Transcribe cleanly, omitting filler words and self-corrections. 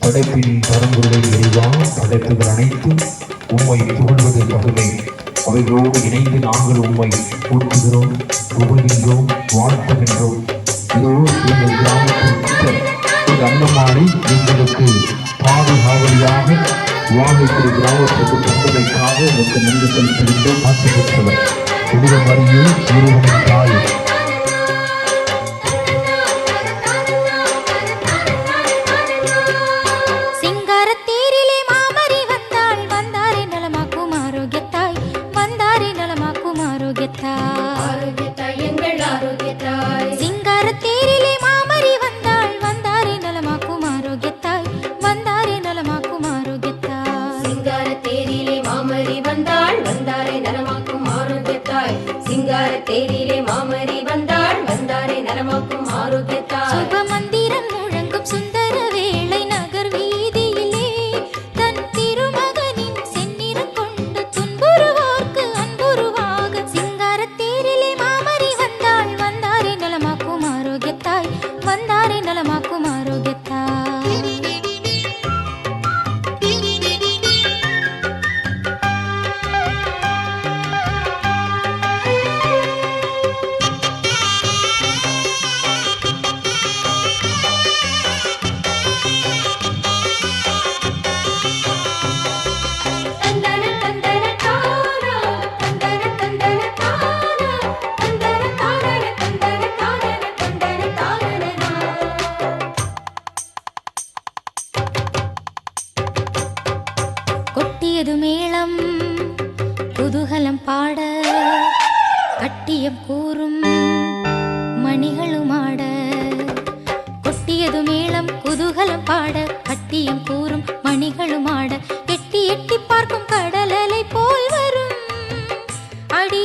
படைப்பின் பரம்பொருளை இறைவா, படைப்புகள் அனைத்தும் உம்மை புகழ்வது தகுமை. அவைகளோடு இணைந்து நாங்கள் உம்மை போற்றுகிறோம், புகழ்கின்றோம், வாழ்த்துகின்றோம். இதோ எங்கள் கிராமத்தில் இந்த அன்னமாலை எங்களுக்கு பாதுகாவலியாக வாழைக்குடி கிராமத்திற்கு தந்தமைக்காக உங்களுக்கு நன்றி செலுத்துகின்றோம். ஆசை பெற்றவர் புனித மரியே, இறைவனின் தாய். தேரிலே மாமரி வந்தாள், வந்தாரே நலமாக்கும் ஆரோக்கியத்தாய். சுப மந்திரம் முழங்கும் சுந்தர வேளை நகர் வீதியிலே தன் திருமகனின் செந்நிறம் கொண்டு துன்புறுவோர்க்கு அன்புருவாக சிங்கார தேரிலே மாமரி வந்தாள், வந்தாரே நலமாக்கும் ஆரோக்கியத்தாய், வந்தாரே நலமாக்கும் ஆரோக்கியத்தாய். கொட்டியது மேளம் குதூகலம் பாட, கட்டியம் கூறும் மணிகளும் ஆட. கொட்டியது மேளம் குதூகலம் பாட, கட்டியம் கூறும் மணிகளும் ஆட. எட்டி எட்டி பார்க்கும் கடலலை போல் வரும் அடி